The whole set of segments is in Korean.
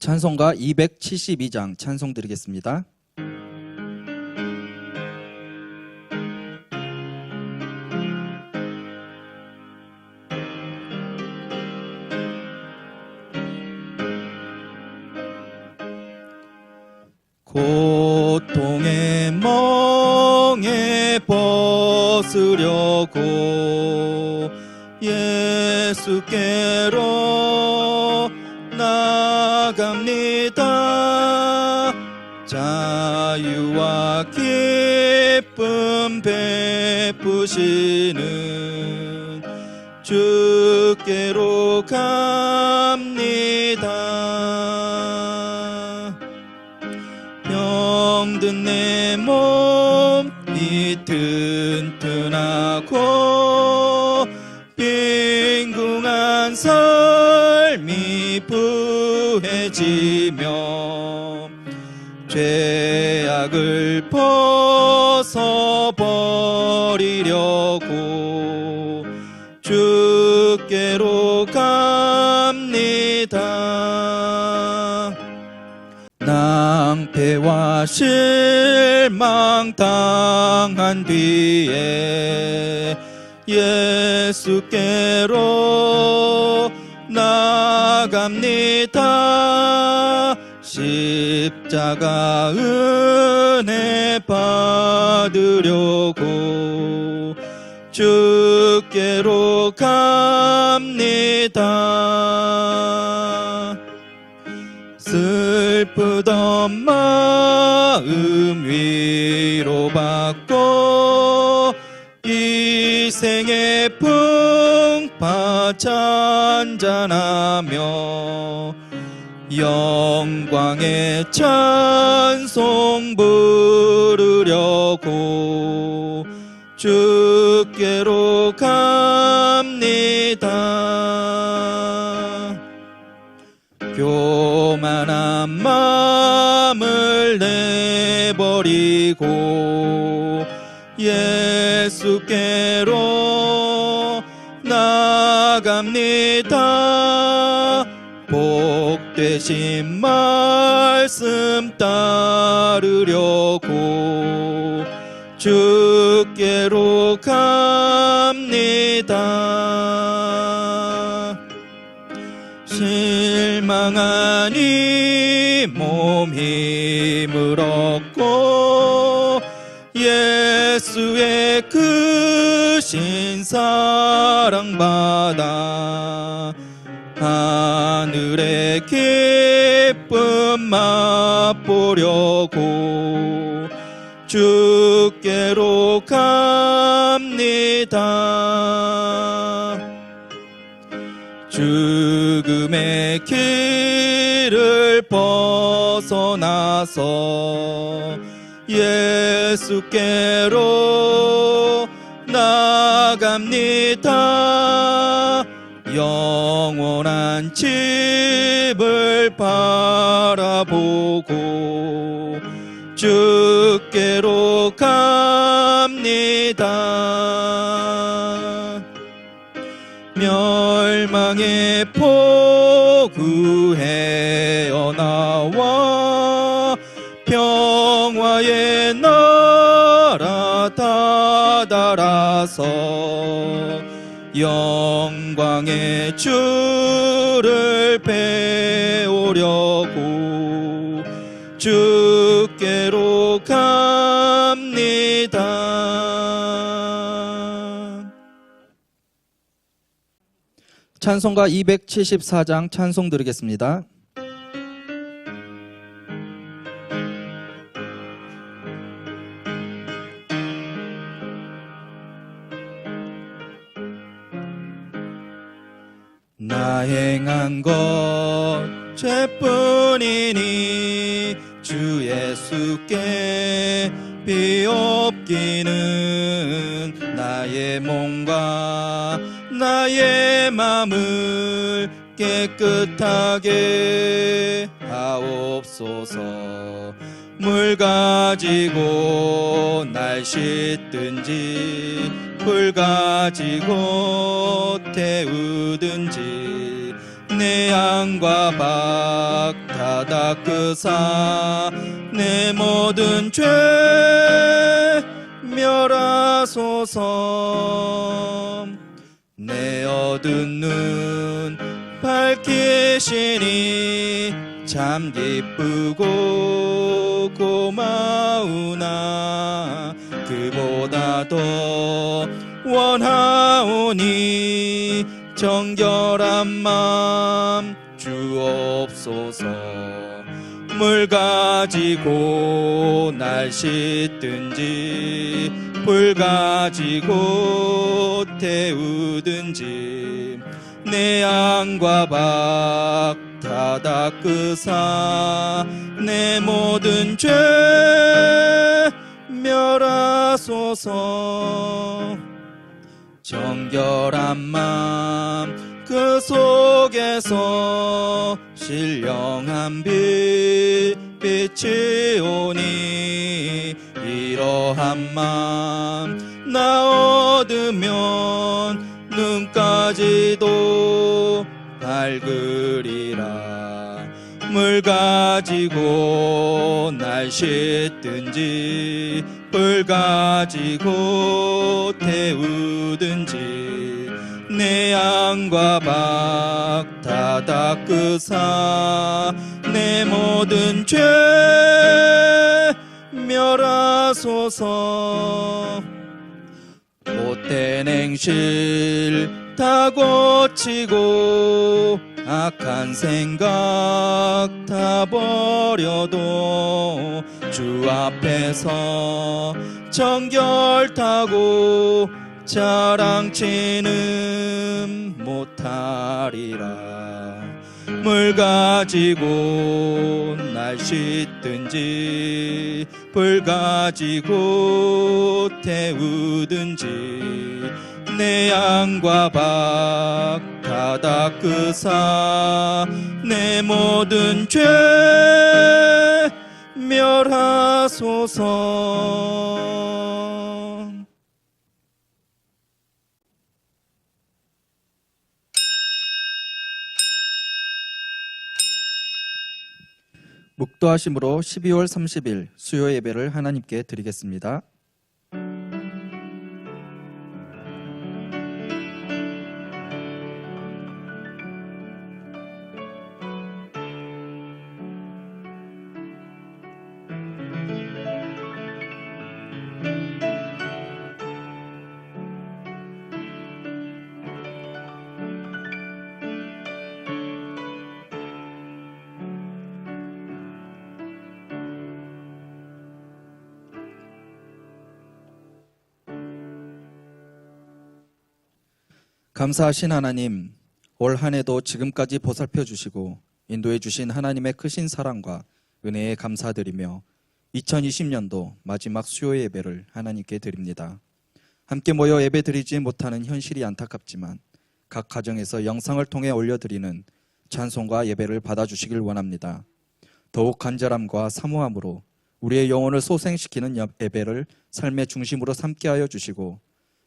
찬송가 272장 찬송 드리겠습니다. 고통의 멍에 벗으려고 예수께로 나갑니다. 자유와 기쁨 베푸시는 주께로 갑니다. 병든 내 몸이 튼튼하고 빈궁한 삶이 부해지며 죄악을 벗어버리려고 주께로 갑니다. 낭패와 실망 당한 뒤에 예수께로 나갑니다. 십자가 은혜 받으려고 주께로 갑니다. 슬프던 마음 위로받고 이 생의 풍파 찬잔하며 영광의 찬송 부르려고 주께로 갑니다. 교만한 마음을 내버리고 예수께로 나갑니다. 복되신 말씀 따르려고 주께로 갑니다. 실망한 이 몸 힘을 얻고 예수의 크신 사랑받아 하늘의 기쁨 맛보려고 주께로 갑니다. 죽음의 길을 벗어나서 예수께로 나갑니다. 영원한 집을 바라보고 주께로 갑니다. 멸망의 포구에어 나와 평화의 나라 다다라서 영광의 주를 배우려고 주께로 갑니다. 찬송가 274장 찬송 드리겠습니다. 나 행한 것 죄뿐이니 주 예수께 비옵기는 나의 몸과 나의 맘을 깨끗하게 하옵소서. 물 가지고 날 씻든지 불 가지고 태우든지 내 양과 박 다 닦으사 내 모든 죄 멸하소서. 내 어두운 눈 밝히시니 참 기쁘고 고마우나 그보다 더 원하오니 정결한 마음 주옵소서. 물 가지고 날 씻든지 불 가지고 태우든지 내 양과 박 다 닦으사 내 모든 죄 멸하소서. 정결한 마음 그 속에서 신령한 빛 빛이 오니 이러한 마음 나 얻으면 눈까지도 밝으리라. 물 가지고 날 씻든지 불 가지고 태우든지 내 양과 박 다 닦으사 내 모든 죄 멸하소서. 못된 행실 다 고치고 악한 생각 다 버려도 주 앞에서 정결타고 자랑치는 못하리라. 물 가지고 날 씻든지 불 가지고 태우든지 내 양과 박 다 닦으사 내 모든 죄 멸하소서. 묵도하심으로 12월 30일 수요 예배를 하나님께 드리겠습니다. 감사하신 하나님, 올 한 해도 지금까지 보살펴 주시고 인도해 주신 하나님의 크신 사랑과 은혜에 감사드리며 2020년도 마지막 수요 예배를 하나님께 드립니다. 함께 모여 예배 드리지 못하는 현실이 안타깝지만 각 가정에서 영상을 통해 올려드리는 찬송과 예배를 받아주시길 원합니다. 더욱 간절함과 사모함으로 우리의 영혼을 소생시키는 예배를 삶의 중심으로 삼게 하여 주시고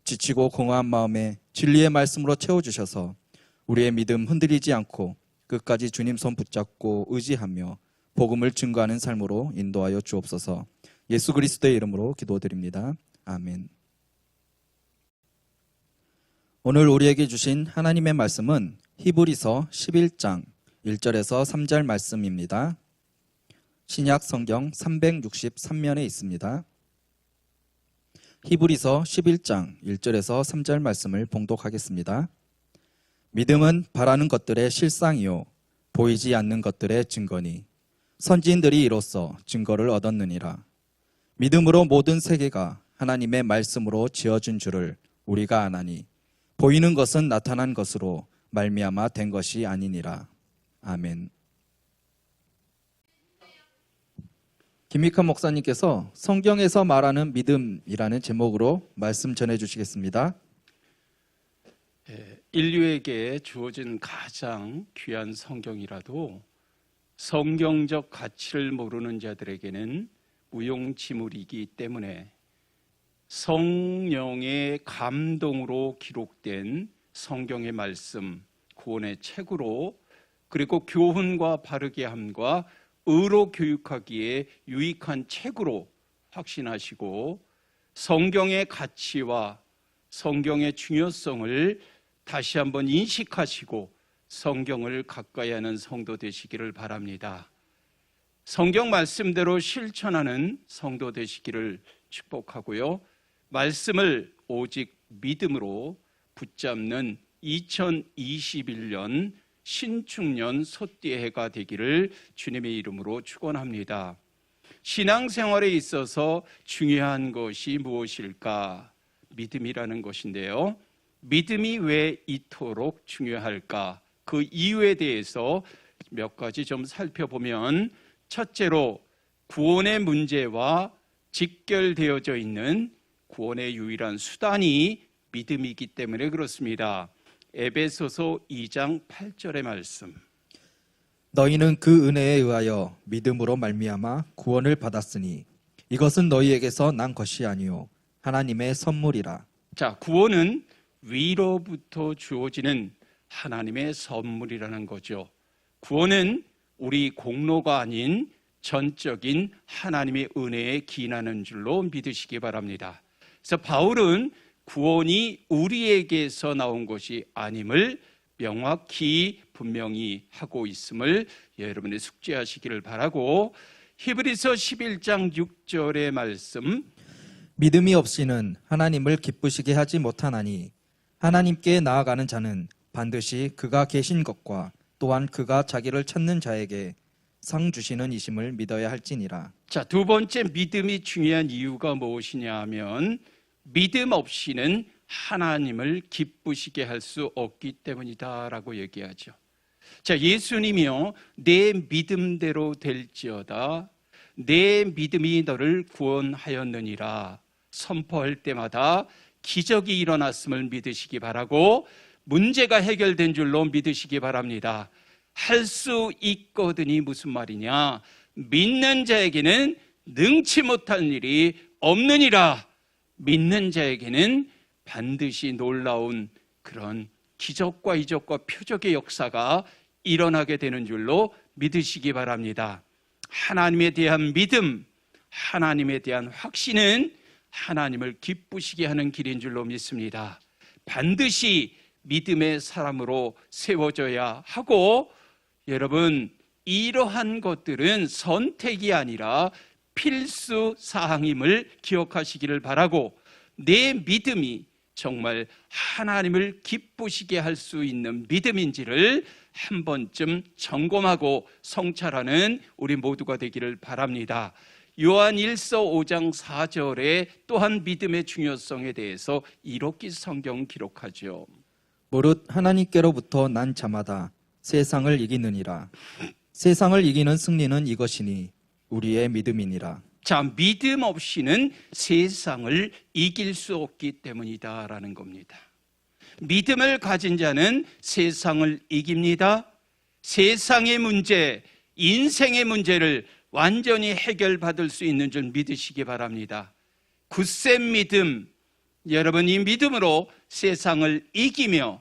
지치고 공허한 마음에 진리의 말씀으로 채워주셔서 우리의 믿음 흔들리지 않고 끝까지 주님 손 붙잡고 의지하며 복음을 증거하는 삶으로 인도하여 주옵소서. 예수 그리스도의 이름으로 기도드립니다. 아멘. 오늘 우리에게 주신 하나님의 말씀은 히브리서 11장 1절에서 3절 말씀입니다. 신약 성경 363면에 있습니다. 히브리서 11장 1절에서 3절 말씀을 봉독하겠습니다. 믿음은 바라는 것들의 실상이요 보이지 않는 것들의 증거니 선지인들이 이로써 증거를 얻었느니라. 믿음으로 모든 세계가 하나님의 말씀으로 지어진 줄을 우리가 아나니 보이는 것은 나타난 것으로 말미암아 된 것이 아니니라. 아멘. 김익환 목사님께서 성경에서 말하는 믿음이라는 제목으로 말씀 전해주시겠습니다. 인류에게 주어진 가장 귀한 성경이라도 성경적 가치를 모르는 자들에게는 무용지물이기 때문에 성령의 감동으로 기록된 성경의 말씀, 구원의 책으로 그리고 교훈과 바르게 함과 의로 교육하기에 유익한 책으로 확신하시고 성경의 가치와 성경의 중요성을 다시 한번 인식하시고 성경을 가까이 하는 성도 되시기를 바랍니다. 성경 말씀대로 실천하는 성도 되시기를 축복하고요. 말씀을 오직 믿음으로 붙잡는 2021년 신축년 소띠의 해가 되기를 주님의 이름으로 축원합니다. 신앙생활에 있어서 중요한 것이 무엇일까? 믿음이라는 것인데요. 믿음이 왜 이토록 중요할까? 그 이유에 대해서 몇 가지 좀 살펴보면, 첫째로 구원의 문제와 직결되어져 있는 구원의 유일한 수단이 믿음이기 때문에 그렇습니다. 에베소서 2장 8절의 말씀. 너희는 그 은혜에 의하여 믿음으로 말미암아 구원을 받았으니 이것은 너희에게서 난 것이 아니요 하나님의 선물이라. 자, 구원은 위로부터 주어지는 하나님의 선물이라는 거죠. 구원은 우리 공로가 아닌 전적인 하나님의 은혜에 기인하는 줄로 믿으시기 바랍니다. 그래서 바울은 구원이 우리에게서 나온 것이 아님을 명확히 분명히 하고 있음을 여러분이 숙지하시기를 바라고, 히브리서 11장 6절의 말씀. 믿음이 없이는 하나님을 기쁘시게 하지 못하나니 하나님께 나아가는 자는 반드시 그가 계신 것과 또한 그가 자기를 찾는 자에게 상 주시는 이심을 믿어야 할지니라. 자, 두 번째 믿음이 중요한 이유가 무엇이냐 하면 믿음 없이는 하나님을 기쁘시게 할 수 없기 때문이다라고 얘기하죠. 자, 예수님이요, 내 믿음대로 될지어다, 내 믿음이 너를 구원하였느니라 선포할 때마다 기적이 일어났음을 믿으시기 바라고, 문제가 해결된 줄로 믿으시기 바랍니다. 할 수 있거든이 무슨 말이냐? 믿는 자에게는 능치 못할 일이 없느니라. 믿는 자에게는 반드시 놀라운 그런 기적과 이적과 표적의 역사가 일어나게 되는 줄로 믿으시기 바랍니다. 하나님에 대한 믿음, 하나님에 대한 확신은 하나님을 기쁘시게 하는 길인 줄로 믿습니다. 반드시 믿음의 사람으로 세워져야 하고, 여러분, 이러한 것들은 선택이 아니라 필수 사항임을 기억하시기를 바라고, 내 믿음이 정말 하나님을 기쁘시게 할 수 있는 믿음인지를 한 번쯤 점검하고 성찰하는 우리 모두가 되기를 바랍니다. 요한 1서 5장 4절에 또한 믿음의 중요성에 대해서 이렇게 성경 기록하죠. 무릇 하나님께로부터 난 자마다 세상을 이기느니라. 세상을 이기는 승리는 이것이니 우리의 믿음이니라. 자, 믿음 없이는 세상을 이길 수 없기 때문이다라는 겁니다. 믿음을 가진 자는 세상을 이깁니다. 세상의 문제, 인생의 문제를 완전히 해결받을 수 있는 줄 믿으시기 바랍니다. 굳센 믿음, 여러분, 이 믿음으로 세상을 이기며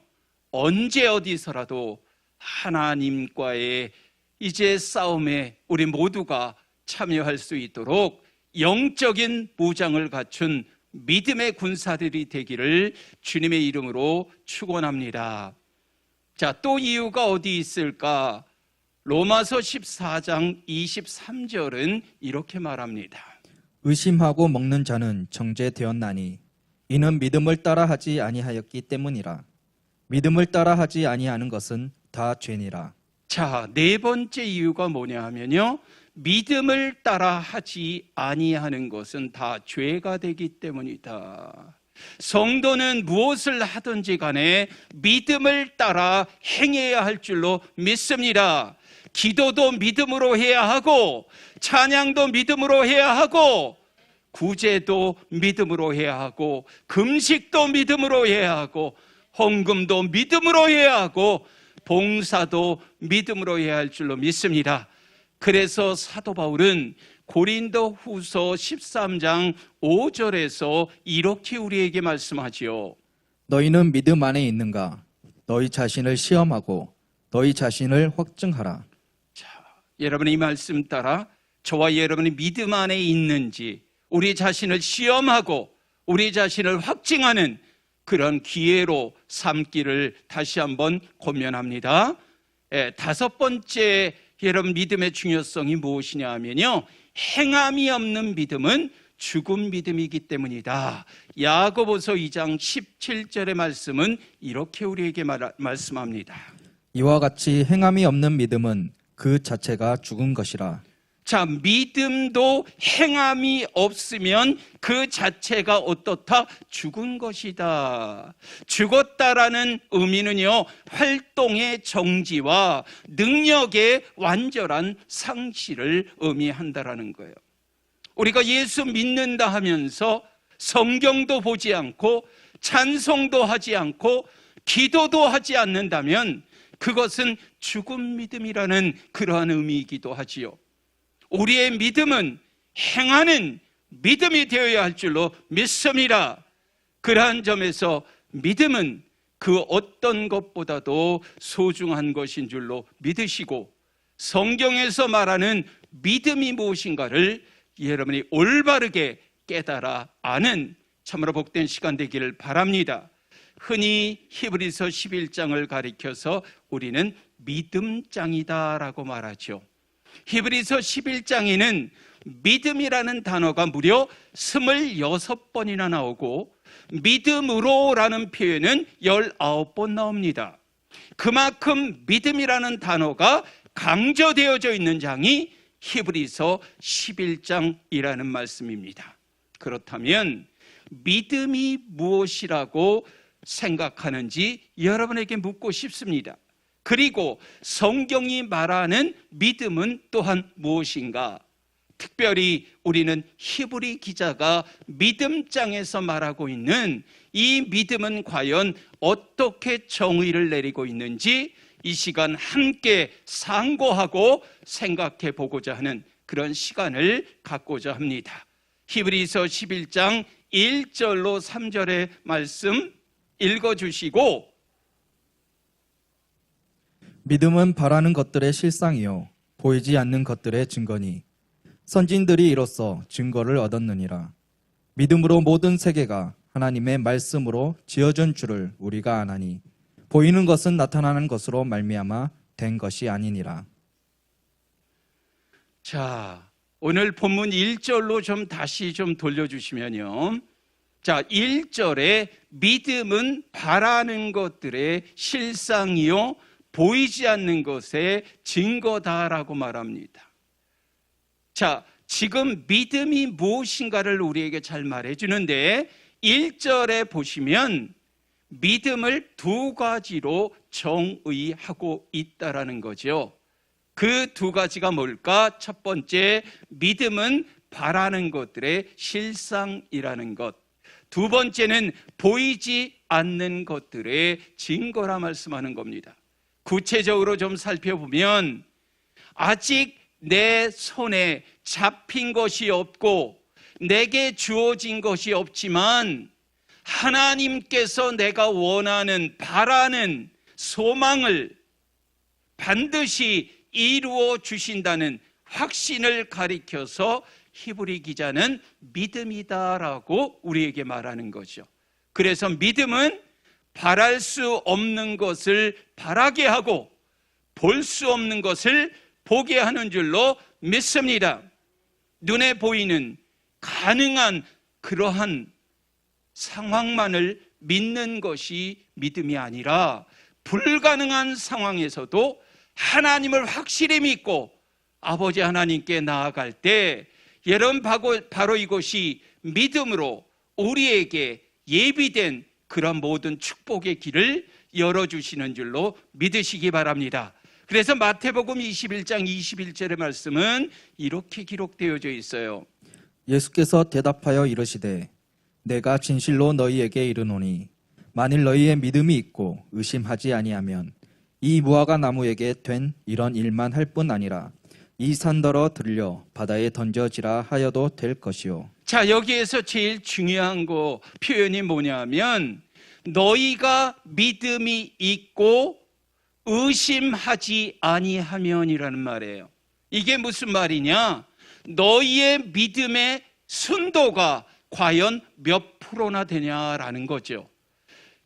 언제 어디서라도 하나님과의 이제 싸움에 우리 모두가 참여할 수 있도록 영적인 무장을 갖춘 믿음의 군사들이 되기를 주님의 이름으로 축원합니다. 자, 또 이유가 어디 있을까? 로마서 14장 23절은 이렇게 말합니다. 의심하고 먹는 자는 정죄되었나니 이는 믿음을 따라하지 아니하였기 때문이라. 믿음을 따라하지 아니하는 것은 다 죄니라. 자, 네 번째 이유가 뭐냐 하면요, 믿음을 따라하지 아니하는 것은 다 죄가 되기 때문이다. 성도는 무엇을 하든지 간에 믿음을 따라 행해야 할 줄로 믿습니다. 기도도 믿음으로 해야 하고, 찬양도 믿음으로 해야 하고, 구제도 믿음으로 해야 하고, 금식도 믿음으로 해야 하고, 헌금도 믿음으로 해야 하고, 봉사도 믿음으로 해야 할 줄로 믿습니다. 그래서 사도 바울은 고린도 후서 13장 5절에서 이렇게 우리에게 말씀하지요. 너희는 믿음 안에 있는가? 너희 자신을 시험하고 너희 자신을 확증하라. 자, 여러분 이 말씀 따라 저와 여러분이 믿음 안에 있는지 우리 자신을 시험하고 우리 자신을 확증하는 그런 기회로 삼기를 다시 한번 고면합니다. 다섯 번째 여러분 믿음의 중요성이 무엇이냐 하면요, 행함이 없는 믿음은 죽은 믿음이기 때문이다. 야고보서 2장 17절의 말씀은 이렇게 우리에게 말씀합니다. 이와 같이 행함이 없는 믿음은 그 자체가 죽은 것이라. 자, 믿음도 행함이 없으면 그 자체가 어떻다? 죽은 것이다. 죽었다라는 의미는요, 활동의 정지와 능력의 완전한 상실을 의미한다라는 거예요. 우리가 예수 믿는다 하면서 성경도 보지 않고 찬송도 하지 않고 기도도 하지 않는다면 그것은 죽은 믿음이라는 그러한 의미이기도 하지요. 우리의 믿음은 행하는 믿음이 되어야 할 줄로 믿습니다. 그러한 점에서 믿음은 그 어떤 것보다도 소중한 것인 줄로 믿으시고, 성경에서 말하는 믿음이 무엇인가를 여러분이 올바르게 깨달아 아는 참으로 복된 시간 되기를 바랍니다. 흔히 히브리서 11장을 가리켜서 우리는 믿음장이다라고 말하죠. 히브리서 11장에는 믿음이라는 단어가 무려 26번이나 나오고 믿음으로라는 표현은 19번 나옵니다. 그만큼 믿음이라는 단어가 강조되어져 있는 장이 히브리서 11장이라는 말씀입니다. 그렇다면 믿음이 무엇이라고 생각하는지 여러분에게 묻고 싶습니다. 그리고 성경이 말하는 믿음은 또한 무엇인가? 특별히 우리는 히브리 기자가 믿음장에서 말하고 있는 이 믿음은 과연 어떻게 정의를 내리고 있는지 이 시간 함께 상고하고 생각해 보고자 하는 그런 시간을 갖고자 합니다. 히브리서 11장 1절로 3절의 말씀 읽어주시고, 믿음은 바라는 것들의 실상이요 보이지 않는 것들의 증거니 선진들이 이로써 증거를 얻었느니라. 믿음으로 모든 세계가 하나님의 말씀으로 지어진 줄을 우리가 아나니 보이는 것은 나타나는 것으로 말미암아 된 것이 아니니라. 자, 오늘 본문 1절로 다시 돌려주시면요. 자, 1절에 믿음은 바라는 것들의 실상이요 보이지 않는 것의 증거다라고 말합니다. 자, 지금 믿음이 무엇인가를 우리에게 잘 말해주는데 1절에 보시면 믿음을 두 가지로 정의하고 있다라는 거죠. 그 두 가지가 뭘까? 첫 번째, 믿음은 바라는 것들의 실상이라는 것. 두 번째는 보이지 않는 것들의 증거라 말씀하는 겁니다. 구체적으로 좀 살펴보면 아직 내 손에 잡힌 것이 없고 내게 주어진 것이 없지만 하나님께서 내가 원하는 바라는 소망을 반드시 이루어 주신다는 확신을 가리켜서 히브리 기자는 믿음이다라고 우리에게 말하는 거죠. 그래서 믿음은 바랄 수 없는 것을 바라게 하고 볼 수 없는 것을 보게 하는 줄로 믿습니다. 눈에 보이는 가능한 그러한 상황만을 믿는 것이 믿음이 아니라 불가능한 상황에서도 하나님을 확실히 믿고 아버지 하나님께 나아갈 때 여러분 바로 이것이 믿음으로 우리에게 예비된 그런 모든 축복의 길을 열어주시는 줄로 믿으시기 바랍니다. 그래서 마태복음 21장 21절의 말씀은 이렇게 기록되어져 있어요. 예수께서 대답하여 이르시되 내가 진실로 너희에게 이르노니 만일 너희의 믿음이 있고 의심하지 아니하면 이 무화과 나무에게 된 이런 일만 할 뿐 아니라 이 산더러 들려 바다에 던져지라 하여도 될 것이요. 자, 여기에서 제일 중요한 표현이 뭐냐면 너희가 믿음이 있고 의심하지 아니하면이라는 말이에요. 이게 무슨 말이냐? 너희의 믿음의 순도가 과연 몇 프로나 되냐라는 거죠.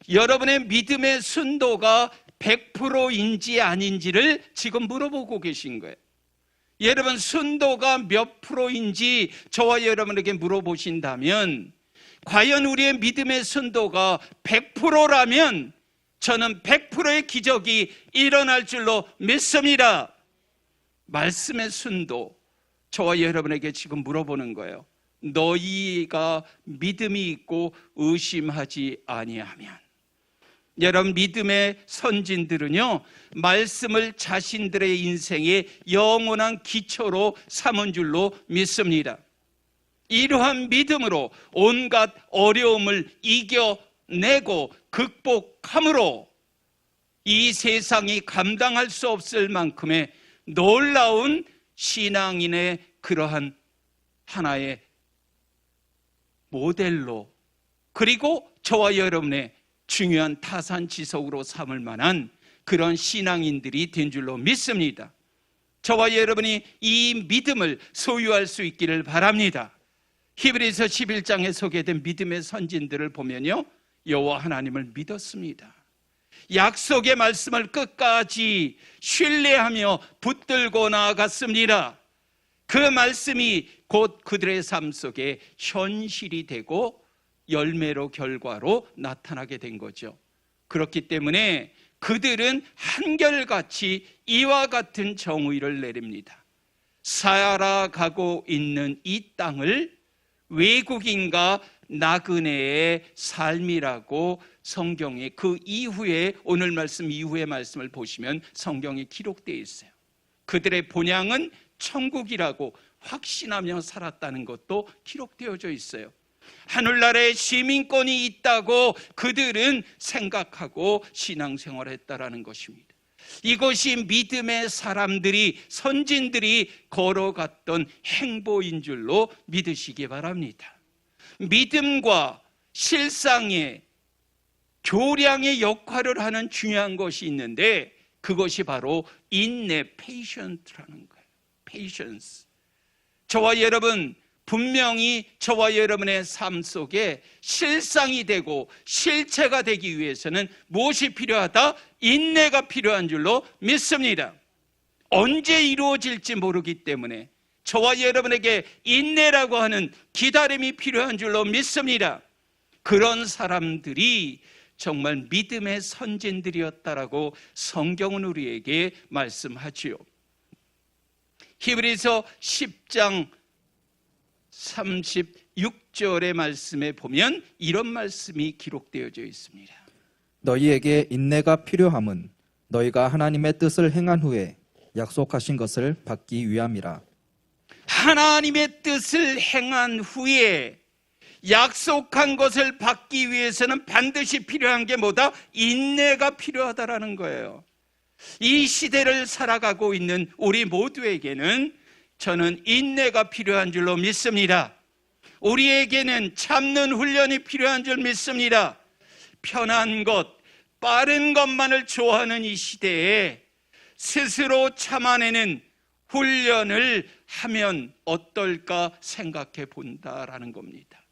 여러분의 믿음의 순도가 100%인지 아닌지를 지금 물어보고 계신 거예요. 여러분 순도가 몇 프로인지 저와 여러분에게 물어보신다면 과연 우리의 믿음의 순도가 100%라면 저는 100%의 기적이 일어날 줄로 믿습니다. 말씀의 순도, 저와 여러분에게 지금 물어보는 거예요. 너희가 믿음이 있고 의심하지 아니하면. 여러분 믿음의 선진들은요, 말씀을 자신들의 인생의 영원한 기초로 삼은 줄로 믿습니다. 이러한 믿음으로 온갖 어려움을 이겨내고 극복함으로 이 세상이 감당할 수 없을 만큼의 놀라운 신앙인의 그러한 하나의 모델로, 그리고 저와 여러분의 중요한 타산지석으로 삼을 만한 그런 신앙인들이 된 줄로 믿습니다. 저와 여러분이 이 믿음을 소유할 수 있기를 바랍니다. 히브리서 11장에 소개된 믿음의 선진들을 보면요, 여호와 하나님을 믿었습니다. 약속의 말씀을 끝까지 신뢰하며 붙들고 나아갔습니다. 그 말씀이 곧 그들의 삶 속에 현실이 되고 열매로 결과로 나타나게 된 거죠. 그렇기 때문에 그들은 한결같이 이와 같은 정의를 내립니다. 살아가고 있는 이 땅을 외국인과 나그네의 삶이라고 성경에 그 이후에, 오늘 말씀 이후의 말씀을 보시면 성경에 기록되어 있어요. 그들의 본향은 천국이라고 확신하며 살았다는 것도 기록되어져 있어요. 하늘나라에 시민권이 있다고 그들은 생각하고 신앙생활을 했다라는 것입니다. 이것이 믿음의 사람들이, 선진들이 걸어갔던 행보인 줄로 믿으시기 바랍니다. 믿음과 실상의 교량의 역할을 하는 중요한 것이 있는데 그것이 바로 인내, patient라는 거예요. patience. 저와 여러분, 분명히 저와 여러분의 삶 속에 실상이 되고 실체가 되기 위해서는 무엇이 필요하다? 인내가 필요한 줄로 믿습니다. 언제 이루어질지 모르기 때문에 저와 여러분에게 인내라고 하는 기다림이 필요한 줄로 믿습니다. 그런 사람들이 정말 믿음의 선진들이었다라고 성경은 우리에게 말씀하지요. 히브리서 10장 36절의 말씀에 보면 이런 말씀이 기록되어져 있습니다. 너희에게 인내가 필요함은 너희가 하나님의 뜻을 행한 후에 약속하신 것을 받기 위함이라. 하나님의 뜻을 행한 후에 약속한 것을 받기 위해서는 반드시 필요한 게 뭐다? 인내가 필요하다라는 거예요. 이 시대를 살아가고 있는 우리 모두에게는 저는 인내가 필요한 줄로 믿습니다. 우리에게는 참는 훈련이 필요한 줄 믿습니다. 편한 것, 빠른 것만을 좋아하는 이 시대에 스스로 참아내는 훈련을 하면 어떨까 생각해 본다라는 겁니다.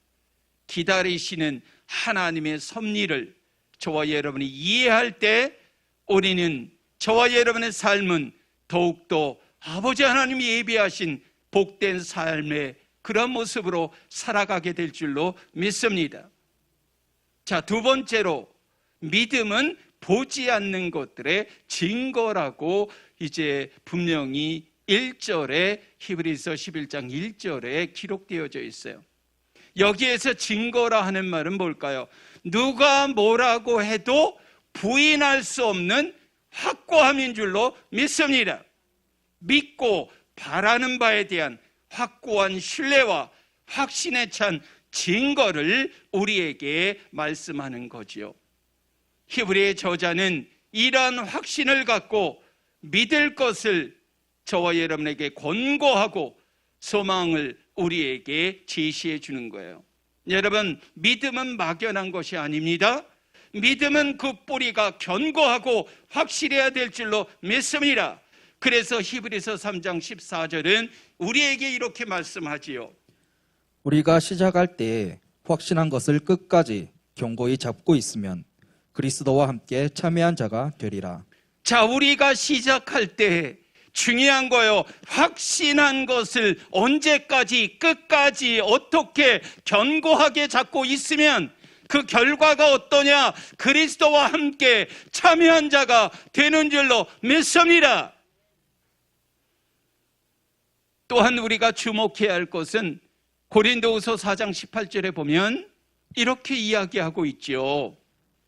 기다리시는 하나님의 섭리를 저와 여러분이 이해할 때 우리는, 저와 여러분의 삶은 더욱더 아버지 하나님이 예비하신 복된 삶의 그런 모습으로 살아가게 될 줄로 믿습니다. 자, 두 번째로 믿음은 보지 않는 것들의 증거라고 이제 분명히 1절에, 히브리서 11장 1절에 기록되어져 있어요. 여기에서 증거라 하는 말은 뭘까요? 누가 뭐라고 해도 부인할 수 없는 확고함인 줄로 믿습니다. 믿고 바라는 바에 대한 확고한 신뢰와 확신에 찬 증거를 우리에게 말씀하는 거지요. 히브리의 저자는 이러한 확신을 갖고 믿을 것을 저와 여러분에게 권고하고 소망을 우리에게 제시해 주는 거예요. 여러분, 믿음은 막연한 것이 아닙니다. 믿음은 그 뿌리가 견고하고 확실해야 될 줄로 믿습니다. 그래서 히브리서 3장 14절은 우리에게 이렇게 말씀하지요. 우리가 시작할 때에 확신한 것을 끝까지 견고히 잡고 있으면 그리스도와 함께 참여한 자가 되리라. 자, 우리가 시작할 때 중요한 거요. 확신한 것을 언제까지 끝까지 어떻게 견고하게 잡고 있으면 그 결과가 어떠냐? 그리스도와 함께 참여한 자가 되는 줄로 믿습니다. 또한 우리가 주목해야 할 것은 고린도후서 4장 18절에 보면 이렇게 이야기하고 있죠.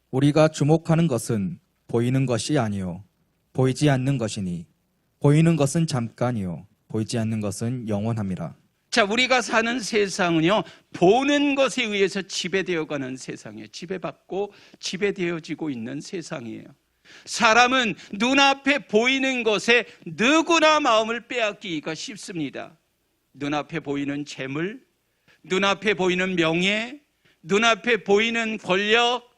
우리가 주목하는 것은 보이는 것이 아니요 보이지 않는 것이니 보이는 것은 잠깐이요 보이지 않는 것은 영원함이라. 자, 우리가 사는 세상은요, 보는 것에 의해서 지배되어가는 세상이에요. 지배받고 지배되어지고 있는 세상이에요. 사람은 눈앞에 보이는 것에 누구나 마음을 빼앗기기가 쉽습니다. 눈앞에 보이는 재물, 눈앞에 보이는 명예, 눈앞에 보이는 권력.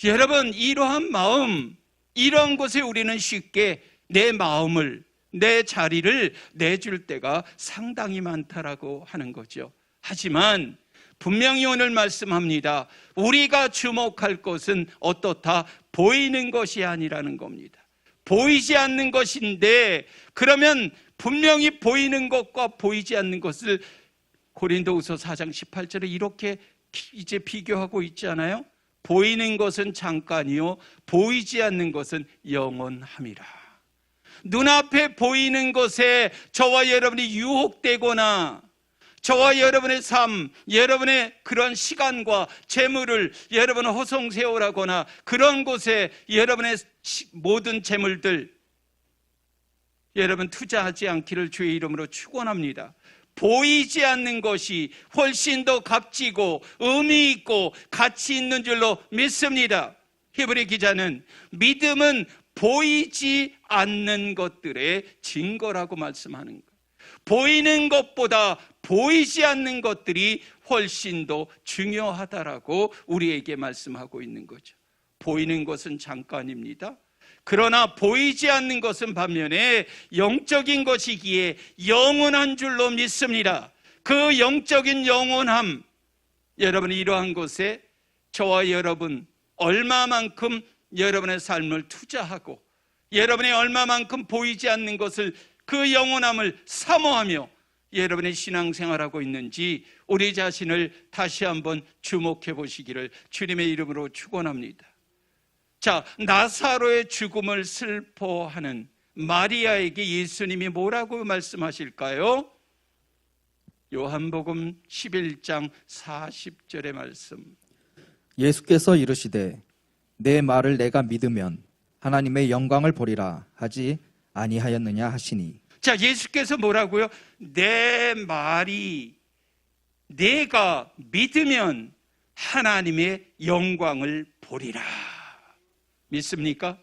여러분, 이러한 마음, 이러한 것에 우리는 쉽게 내 마음을, 내 자리를 내줄 때가 상당히 많다라고 하는 거죠. 하지만 분명히 오늘 말씀합니다. 우리가 주목할 것은 어떻다? 보이는 것이 아니라는 겁니다. 보이지 않는 것인데, 그러면 분명히 보이는 것과 보이지 않는 것을 고린도후서 4장 18절에 이렇게 이제 비교하고 있잖아요. 보이는 것은 잠깐이요 보이지 않는 것은 영원함이라. 눈앞에 보이는 것에 저와 여러분이 유혹되거나 저와 여러분의 삶, 여러분의 그런 시간과 재물을 여러분은 허송세월하거나 그런 곳에 여러분의 모든 재물들 여러분 투자하지 않기를 주의 이름으로 축원합니다. 보이지 않는 것이 훨씬 더 값지고 의미 있고 가치 있는 줄로 믿습니다. 히브리 기자는 믿음은 보이지 않는 것들의 증거라고 말씀하는 거예요. 보이는 것보다 보이지 않는 것들이 훨씬 더 중요하다라고 우리에게 말씀하고 있는 거죠. 보이는 것은 잠깐입니다. 그러나 보이지 않는 것은 반면에 영적인 것이기에 영원한 줄로 믿습니다. 그 영적인 영원함, 여러분이 이러한 것에 저와 여러분 얼마만큼 여러분의 삶을 투자하고 여러분이 얼마만큼 보이지 않는 것을 그 영원함을 사모하며 여러분의 신앙생활하고 있는지 우리 자신을 다시 한번 주목해 보시기를 주님의 이름으로 축원합니다. 자, 나사로의 죽음을 슬퍼하는 마리아에게 예수님이 뭐라고 말씀하실까요? 요한복음 11장 40절의 말씀. 예수께서 이르시되 내 말을 내가 믿으면 하나님의 영광을 보리라 하지 아니하였느냐 하시니. 자, 예수께서 뭐라고요? 내 말이 내가 믿으면 하나님의 영광을 보리라. 믿습니까?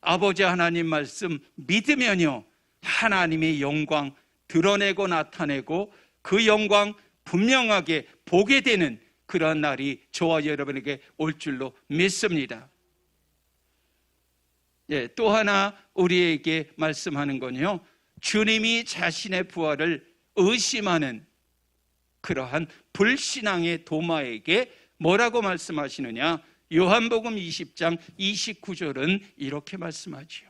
아버지 하나님 말씀 믿으면요 하나님의 영광 드러내고 나타내고 그 영광 분명하게 보게 되는 그런 날이 저와 여러분에게 올 줄로 믿습니다. 예, 또 하나 우리에게 말씀하는 건요, 주님이 자신의 부활을 의심하는 그러한 불신앙의 도마에게 뭐라고 말씀하시느냐? 요한복음 20장 29절은 이렇게 말씀하지요.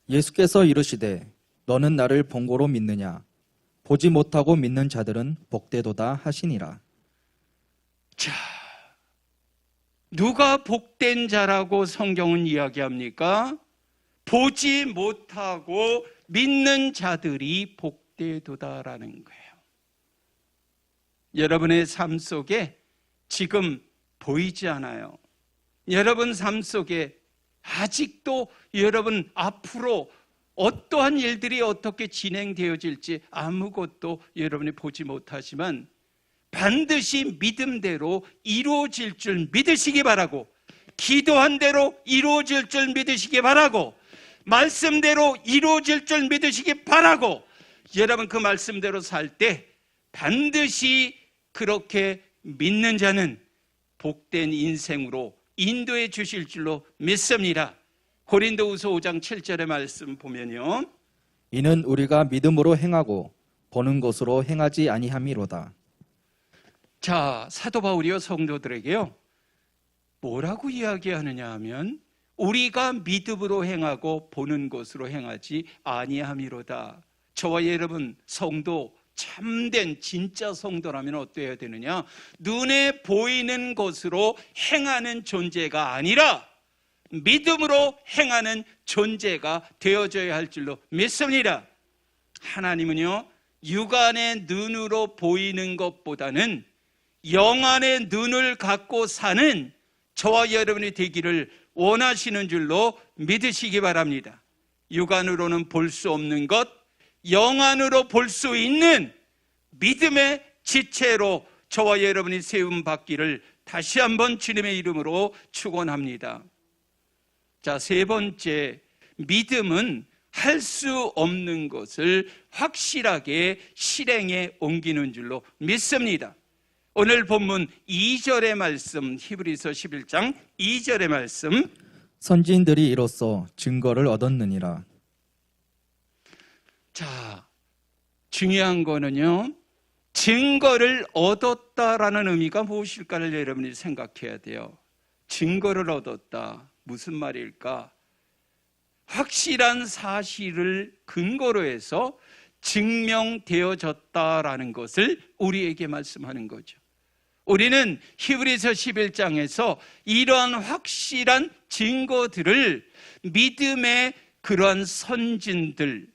예수께서 이르시되 너는 나를 본고로 믿느냐? 보지 못하고 믿는 자들은 복되도다 하시니라. 자, 누가 복된 자라고 성경은 이야기합니까? 보지 못하고 믿는 자들이 복되도다라는 거예요. 여러분의 삶 속에 지금 보이지 않아요. 여러분 삶 속에 아직도 여러분 앞으로 어떠한 일들이 어떻게 진행되어질지 아무것도 여러분이 보지 못하지만 반드시 믿음대로 이루어질 줄 믿으시기 바라고, 기도한 대로 이루어질 줄 믿으시기 바라고, 말씀대로 이루어질 줄 믿으시기 바라고, 여러분 그 말씀대로 살 때 반드시 그렇게 믿는 자는 복된 인생으로 인도해 주실 줄로 믿습니다. 고린도후서 5장 7절의 말씀 보면요, 이는 우리가 믿음으로 행하고 보는 것으로 행하지 아니함이로다. 자, 사도 바울이요 성도들에게요 뭐라고 이야기하느냐 하면 우리가 믿음으로 행하고 보는 것으로 행하지 아니함이로다. 저와 여러분 성도, 참된 진짜 성도라면 어떠해야 되느냐? 눈에 보이는 것으로 행하는 존재가 아니라 믿음으로 행하는 존재가 되어져야 할 줄로 믿습니다. 하나님은요 육안의 눈으로 보이는 것보다는 영안의 눈을 갖고 사는 저와 여러분이 되기를 원하시는 줄로 믿으시기 바랍니다. 육안으로는 볼 수 없는 것, 영안으로 볼 수 있는 믿음의 지체로 저와 여러분이 세움받기를 다시 한번 주님의 이름으로 축원합니다. 자, 세 번째, 믿음은 할 수 없는 것을 확실하게 실행에 옮기는 줄로 믿습니다. 오늘 본문 2절의 말씀, 히브리서 11장 2절의 말씀, 선지인들이 이로써 증거를 얻었느니라. 자, 중요한 거는요 증거를 얻었다라는 의미가 무엇일까를 여러분이 생각해야 돼요. 증거를 얻었다, 무슨 말일까? 확실한 사실을 근거로 해서 증명되어졌다라는 것을 우리에게 말씀하는 거죠. 우리는 히브리서 11장에서 이러한 확실한 증거들을 믿음의 그러한 선진들,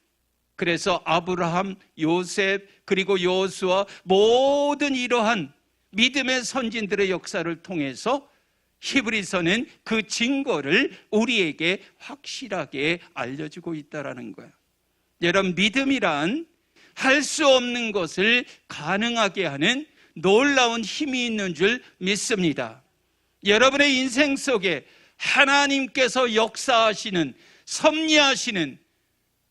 그래서 아브라함, 요셉, 그리고 여호수아, 모든 이러한 믿음의 선진들의 역사를 통해서 히브리서는 그 증거를 우리에게 확실하게 알려주고 있다는 거예요. 여러분, 믿음이란 할 수 없는 것을 가능하게 하는 놀라운 힘이 있는 줄 믿습니다. 여러분의 인생 속에 하나님께서 역사하시는, 섭리하시는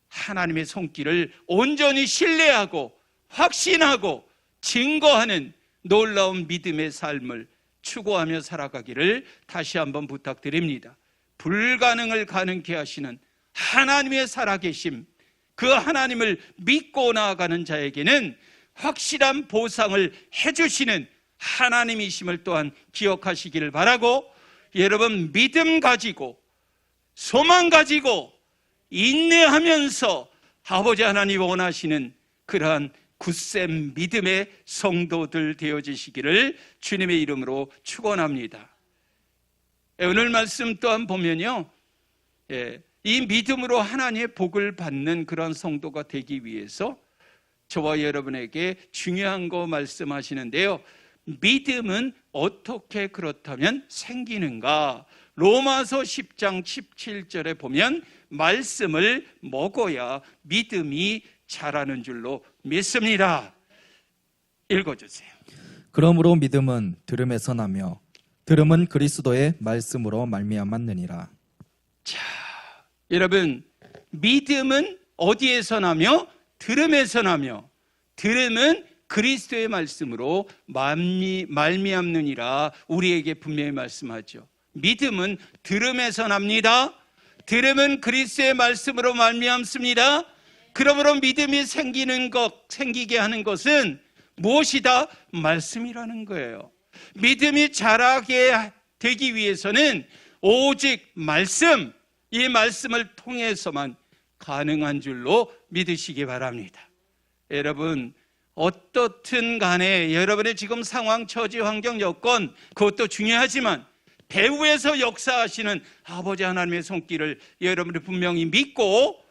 하나님의 손길을 온전히 신뢰하고 확신하고 증거하는 놀라운 믿음의 삶을 추구하며 살아가기를 다시 한번 부탁드립니다. 불가능을 가능케 하시는 하나님의 살아계심, 그 하나님을 믿고 나아가는 자에게는 확실한 보상을 해주시는 하나님이심을 또한 기억하시기를 바라고, 여러분 믿음 가지고 소망 가지고 인내하면서 아버지 하나님 원하시는 그러한 굳센 믿음의 성도들 되어지시기를 주님의 이름으로 축원합니다. 오늘 말씀 또한 보면요, 이 믿음으로 하나님의 복을 받는 그런 성도가 되기 위해서 저와 여러분에게 중요한 거 말씀하시는데요, 믿음은 어떻게 그렇다면 생기는가? 로마서 10장 17절에 보면 말씀을 먹어야 믿음이 자라는 줄로 믿습니다. 읽어주세요. 그러므로 믿음은 들음에서 나며 들음은 그리스도의 말씀으로 말미암았느니라. 자, 여러분, 믿음은 어디에서 나며? 들음에서 나며, 들음은 그리스도의 말씀으로 말미암느니라 우리에게 분명히 말씀하죠. 믿음은 들음에서 납니다. 들음은 그리스도의 말씀으로 말미암습니다. 그러므로 믿음이 생기게 하는 것은 무엇이다? 말씀이라는 거예요. 믿음이 자라게 되기 위해서는 오직 말씀, 이 말씀을 통해서만 가능한 줄로 믿으시기 바랍니다. 여러분, 어떻든 간에 여러분의 지금 상황, 처지, 환경, 여건, 그것도 중요하지만 배후에서 역사하시는 아버지 하나님의 손길을 여러분이 분명히 믿고,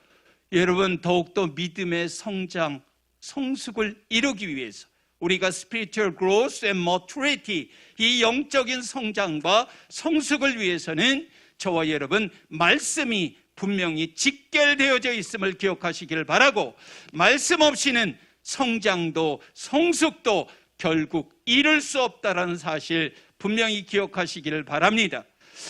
여러분 더욱더 믿음의 성장, 성숙을 이루기 위해서 우리가 spiritual growth and maturity, 이 영적인 성장과 성숙을 위해서는 저와 여러분 말씀이 분명히 직결되어져 있음을 기억하시기를 바라고, 말씀 없이는 성장도 성숙도 결국 이룰 수 없다는 사실 분명히 기억하시기를 바랍니다.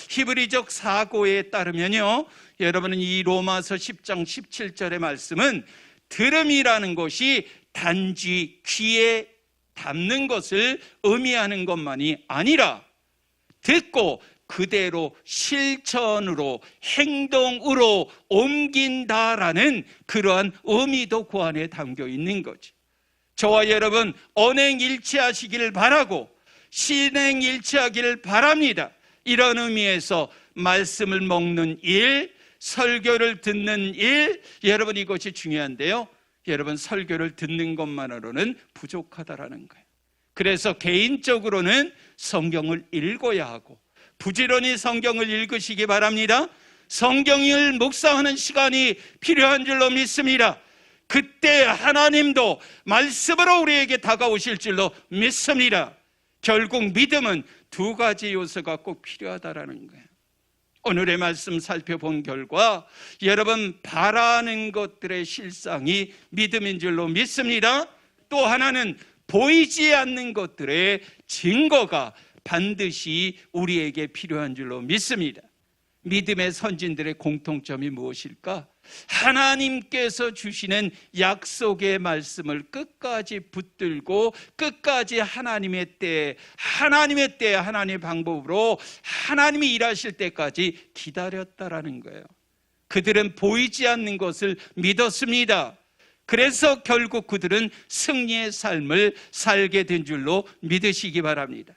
히브리적 사고에 따르면요, 여러분은 이 로마서 10장 17절의 말씀은 들음이라는 것이 단지 귀에 담는 것을 의미하는 것만이 아니라 듣고 그대로 실천으로 행동으로 옮긴다라는 그러한 의미도 그 안에 담겨 있는 거죠. 저와 여러분 언행일치하시기를 바라고 신행일치하기를 바랍니다. 이런 의미에서 말씀을 먹는 일, 설교를 듣는 일, 여러분 이것이 중요한데요. 여러분 설교를 듣는 것만으로는 부족하다라는 거예요. 그래서 개인적으로는 성경을 읽어야 하고 부지런히 성경을 읽으시기 바랍니다. 성경을 묵상하는 시간이 필요한 줄로 믿습니다. 그때 하나님도 말씀으로 우리에게 다가오실 줄로 믿습니다. 결국 믿음은 두 가지 요소가 꼭 필요하다라는 거예요. 오늘의 말씀 살펴본 결과 여러분 바라는 것들의 실상이 믿음인 줄로 믿습니다. 또 하나는 보이지 않는 것들의 증거가 반드시 우리에게 필요한 줄로 믿습니다. 믿음의 선진들의 공통점이 무엇일까? 하나님께서 주시는 약속의 말씀을 끝까지 붙들고 끝까지 하나님의 때에 하나님의 방법으로 하나님이 일하실 때까지 기다렸다라는 거예요. 그들은 보이지 않는 것을 믿었습니다. 그래서 결국 그들은 승리의 삶을 살게 된 줄로 믿으시기 바랍니다.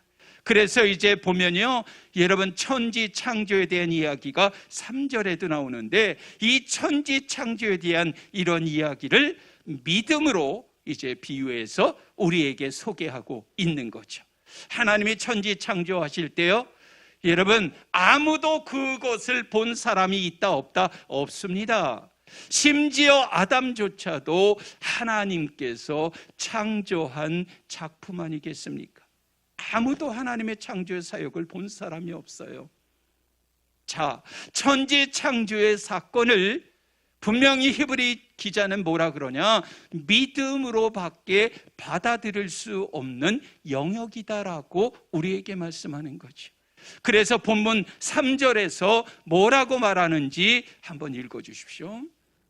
그래서 이제 보면요, 여러분 천지 창조에 대한 이야기가 3절에도 나오는데 이 천지 창조에 대한 이런 이야기를 믿음으로 이제 비유해서 우리에게 소개하고 있는 거죠. 하나님이 천지 창조하실 때요, 여러분 아무도 그것을 본 사람이 있다 없다? 없습니다. 심지어 아담조차도 하나님께서 창조한 작품 아니겠습니까? 아무도 하나님의 창조의 사역을 본 사람이 없어요. 자, 천지 창조의 사건을 분명히 히브리 기자는 뭐라 그러냐? 믿음으로밖에 받아들일 수 없는 영역이다라고 우리에게 말씀하는 거죠. 그래서 본문 3절에서 뭐라고 말하는지 한번 읽어주십시오.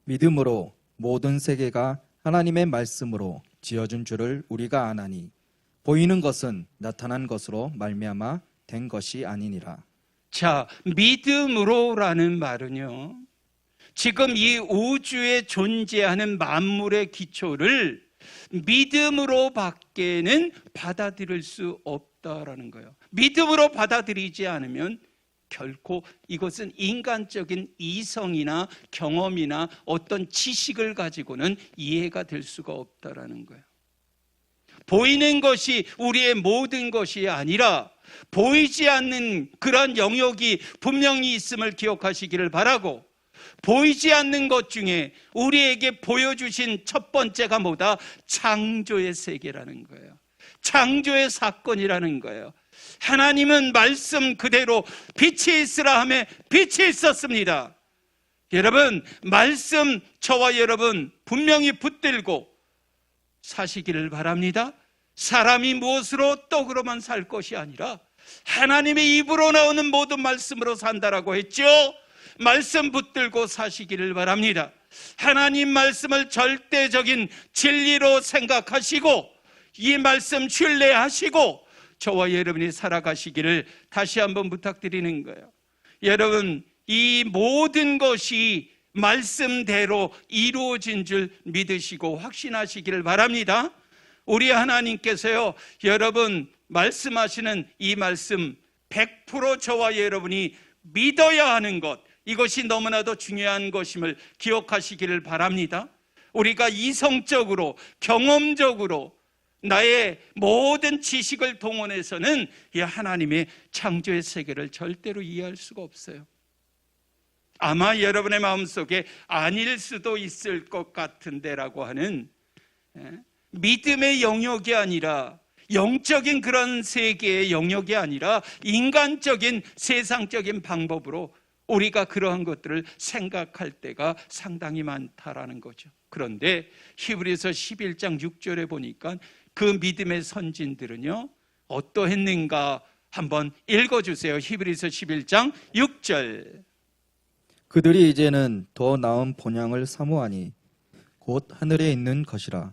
믿음으로 모든 세계가 하나님의 말씀으로 지어준 줄을 우리가 아나니 보이는 것은 나타난 것으로 말미암아 된 것이 아니니라. 자, 믿음으로라는 말은요, 지금 이 우주에 존재하는 만물의 기초를 믿음으로 밖에는 받아들일 수 없다라는 거예요. 믿음으로 받아들이지 않으면 결코 이것은 인간적인 이성이나 경험이나 어떤 지식을 가지고는 이해가 될 수가 없다라는 거예요. 보이는 것이 우리의 모든 것이 아니라 보이지 않는 그런 영역이 분명히 있음을 기억하시기를 바라고, 보이지 않는 것 중에 우리에게 보여주신 첫 번째가 뭐다? 창조의 세계라는 거예요. 창조의 사건이라는 거예요. 하나님은 말씀 그대로 빛이 있으라 하며 빛이 있었습니다. 여러분, 말씀 저와 여러분 분명히 붙들고 사시기를 바랍니다. 사람이 무엇으로 떡으로만 살 것이 아니라 하나님의 입으로 나오는 모든 말씀으로 산다라고 했죠. 말씀 붙들고 사시기를 바랍니다. 하나님 말씀을 절대적인 진리로 생각하시고 이 말씀 신뢰하시고 저와 여러분이 살아가시기를 다시 한번 부탁드리는 거예요. 여러분, 이 모든 것이 말씀대로 이루어진 줄 믿으시고 확신하시기를 바랍니다. 우리 하나님께서요, 여러분 말씀하시는 이 말씀 100% 저와 여러분이 믿어야 하는 것, 이것이 너무나도 중요한 것임을 기억하시기를 바랍니다. 우리가 이성적으로 경험적으로 나의 모든 지식을 동원해서는 이 하나님의 창조의 세계를 절대로 이해할 수가 없어요. 아마 여러분의 마음속에 아닐 수도 있을 것 같은데라고 하는 믿음의 영역이 아니라, 영적인 그런 세계의 영역이 아니라 인간적인 세상적인 방법으로 우리가 그러한 것들을 생각할 때가 상당히 많다라는 거죠. 그런데 히브리서 11장 6절에 보니까 그 믿음의 선진들은요 어떠했는가 한번 읽어주세요. 히브리서 11장 6절. 그들이 이제는 더 나은 본향을 사모하니 곧 하늘에 있는 것이라.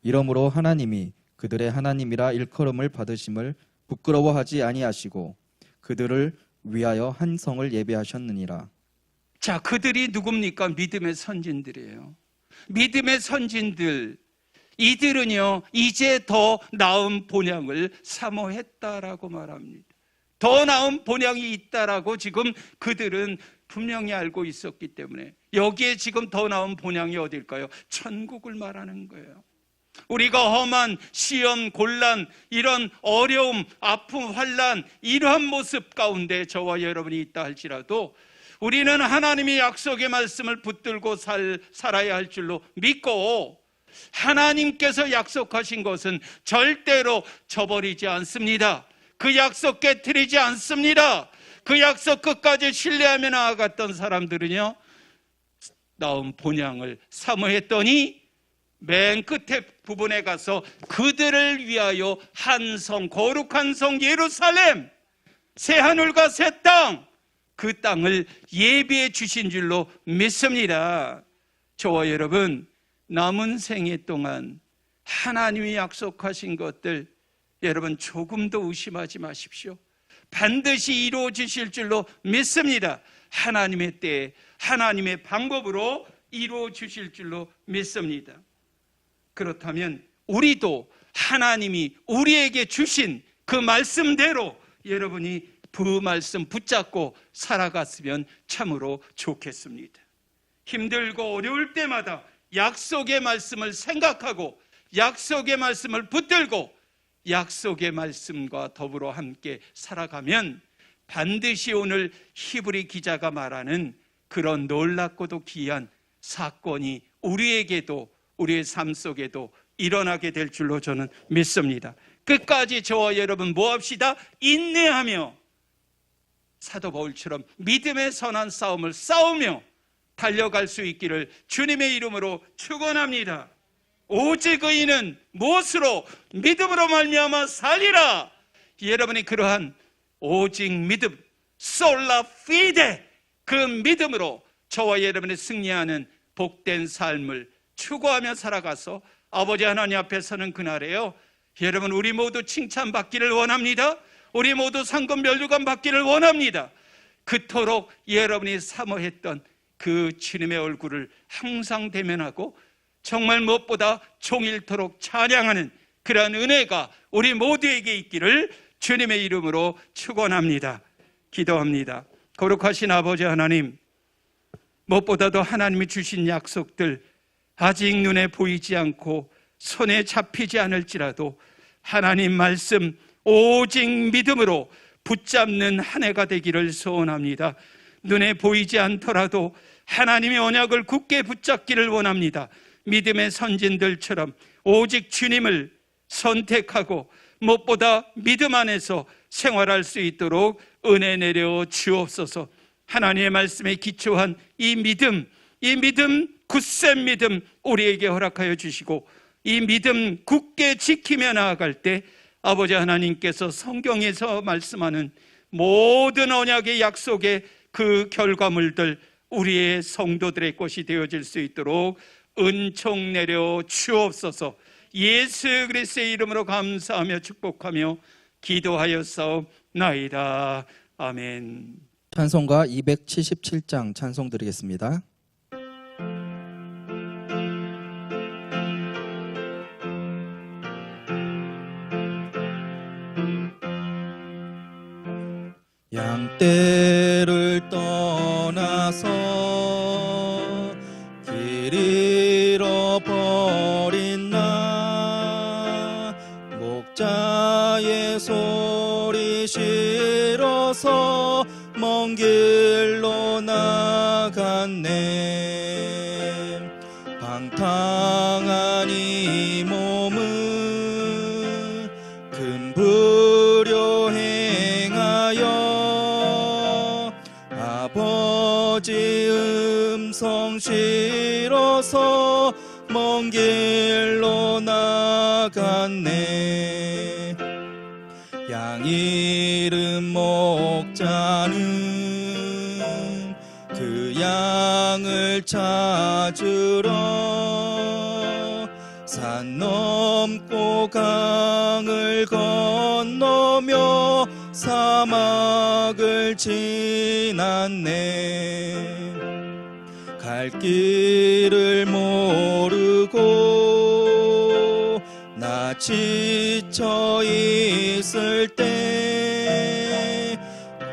이러므로 하나님이 그들의 하나님이라 일컬음을 받으심을 부끄러워하지 아니하시고 그들을 위하여 한 성을 예비하셨느니라. 자, 그들이 누굽니까? 믿음의 선진들이에요. 믿음의 선진들, 이들은요 이제 더 나은 본향을 사모했다라고 말합니다. 더 나은 본향이 있다라고 지금 그들은 분명히 알고 있었기 때문에, 여기에 지금 더 나은 본향이 어딜까요? 천국을 말하는 거예요. 우리가 험한 시험, 곤란, 이런 어려움, 아픔, 환난, 이러한 모습 가운데 저와 여러분이 있다 할지라도 우리는 하나님의 약속의 말씀을 붙들고 살아야 할 줄로 믿고, 하나님께서 약속하신 것은 절대로 저버리지 않습니다. 그 약속 깨트리지 않습니다. 그 약속 끝까지 신뢰하며 나아갔던 사람들은요 나은 본향을 사모했더니 맨 끝에 부분에 가서 그들을 위하여 한 성, 거룩한 성 예루살렘, 새 하늘과 새 땅, 그 땅을 예비해 주신 줄로 믿습니다. 저와 여러분, 남은 생애 동안 하나님이 약속하신 것들 여러분 조금도 의심하지 마십시오. 반드시 이루어 주실 줄로 믿습니다. 하나님의 때에 하나님의 방법으로 이루어 주실 줄로 믿습니다. 그렇다면 우리도 하나님이 우리에게 주신 그 말씀대로 여러분이 그 말씀 붙잡고 살아갔으면 참으로 좋겠습니다. 힘들고 어려울 때마다 약속의 말씀을 생각하고 약속의 말씀을 붙들고 약속의 말씀과 더불어 함께 살아가면 반드시 오늘 히브리 기자가 말하는 그런 놀랍고도 귀한 사건이 우리에게도, 우리의 삶 속에도 일어나게 될 줄로 저는 믿습니다. 끝까지 저와 여러분 뭐합시다? 인내하며 사도 바울처럼 믿음의 선한 싸움을 싸우며 달려갈 수 있기를 주님의 이름으로 축원합니다. 오직 의인은 무엇으로? 믿음으로 말미암아 살리라. 여러분이 그러한 오직 믿음, 솔라 피데, 그 믿음으로 저와 여러분이 승리하는 복된 삶을 추구하며 살아가서 아버지 하나님 앞에 서는 그날에요, 여러분 우리 모두 칭찬받기를 원합니다. 우리 모두 상급 면류관 받기를 원합니다. 그토록 여러분이 사모했던 그 주님의 얼굴을 항상 대면하고 정말 무엇보다 종일토록 찬양하는 그러한 은혜가 우리 모두에게 있기를 주님의 이름으로 축원합니다. 기도합니다. 거룩하신 아버지 하나님, 무엇보다도 하나님이 주신 약속들 아직 눈에 보이지 않고 손에 잡히지 않을지라도 하나님 말씀 오직 믿음으로 붙잡는 한 해가 되기를 소원합니다. 눈에 보이지 않더라도 하나님의 언약을 굳게 붙잡기를 원합니다. 믿음의 선진들처럼 오직 주님을 선택하고 무엇보다 믿음 안에서 생활할 수 있도록 은혜 내려 주옵소서. 하나님의 말씀에 기초한 이 믿음 굳센 믿음 우리에게 허락하여 주시고, 이 믿음 굳게 지키며 나아갈 때 아버지 하나님께서 성경에서 말씀하는 모든 언약의 약속의 그 결과물들 우리의 성도들의 것이 되어질 수 있도록 은총 내려 주옵소서. 예수 그리스도의 이름으로 감사하며 축복하며 기도하였사옵나이다. 아멘. 찬송가 277장 찬송 드리겠습니다. 양떼를 떠나서 길 잃어버린 나, 목자의 소리 싫어서 먼 길로 나갔네. 방탕한 이 몸은 금부려 행하여 아버지 음성 싫어서 먼 길로 나갔네. 양 잃은 목자는 그 양을 찾으러 산 넘고 강을 건너며 사막을 지났네. 갈 길을 모르고 나 지쳐 있을 때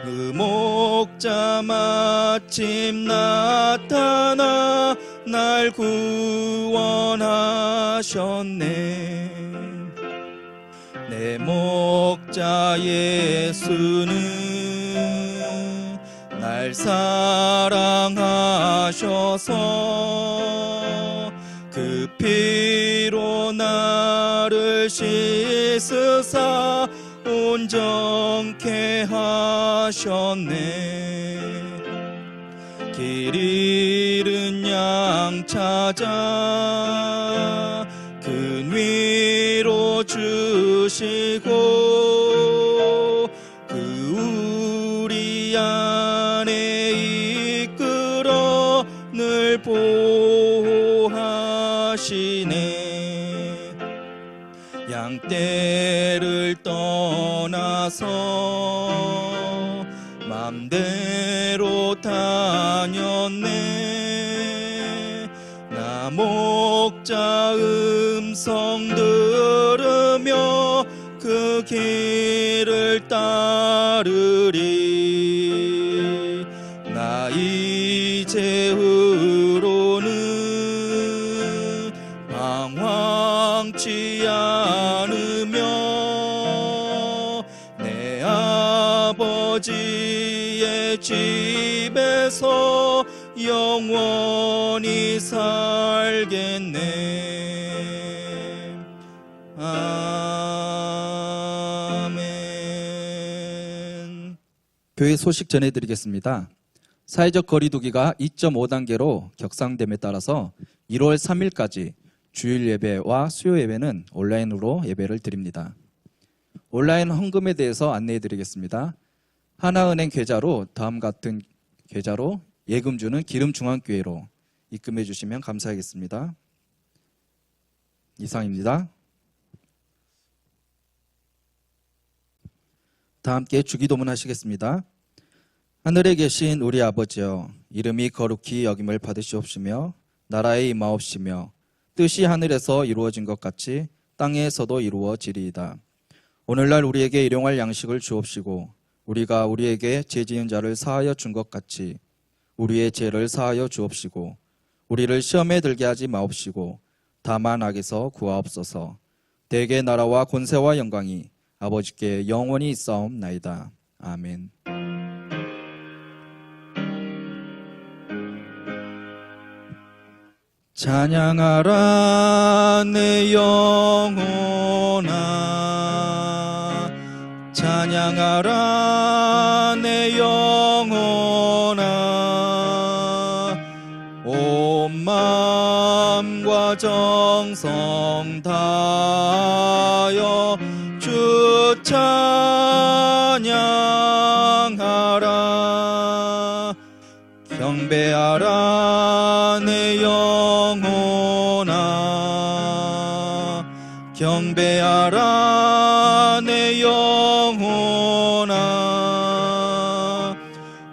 그 목자 마침 나타나 날 구원하셨네. 내 목자 예수는 날 사랑하셔서 그 피로 나를 씻으사 온전케 하셨네. 길 잃은 양 찾아 그 위로 주시고 그 우리 안에 이끌어 늘 보호하시네. 양떼를 떠나서 맘대로 다녔네. 나 목자 음성 들으며 그 길을 따르리. 나 이제후로는 방황치 않으며 내 아버지의 집에서 영원히 살겠네. 아멘. 교회 소식 전해드리겠습니다. 사회적 거리두기가 2.5단계로 격상됨에 따라서 1월 3일까지 주일 예배와 수요 예배는 온라인으로 예배를 드립니다. 온라인 헌금에 대해서 안내해 드리겠습니다. 하나은행 계좌로 다음 같은 계좌로 예금주는 기름중앙교회로 입금해 주시면 감사하겠습니다. 이상입니다. 다 함께 주기도문 하시겠습니다. 하늘에 계신 우리 아버지여, 이름이 거룩히 여김을 받으시옵시며 나라의 임하옵시며 뜻이 하늘에서 이루어진 것 같이 땅에서도 이루어지리이다. 오늘날 우리에게 일용할 양식을 주옵시고 우리가 우리에게 죄 지은 자를 사하여 준 것 같이 우리의 죄를 사하여 주옵시고 우리를 시험에 들게 하지 마옵시고 다만 악에서 구하옵소서. 대개 나라와 권세와 영광이 아버지께 영원히 있사옵나이다. 아멘. 찬양하라 내 영혼아, 찬양하라 내 영혼아, 온 마음과 정성 다하여 주 찬양하라. 경배하라 내 영혼아, 경배하라 내 영혼아,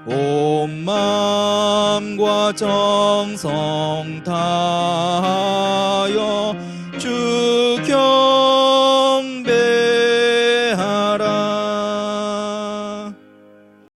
온 마음과 정성 다하여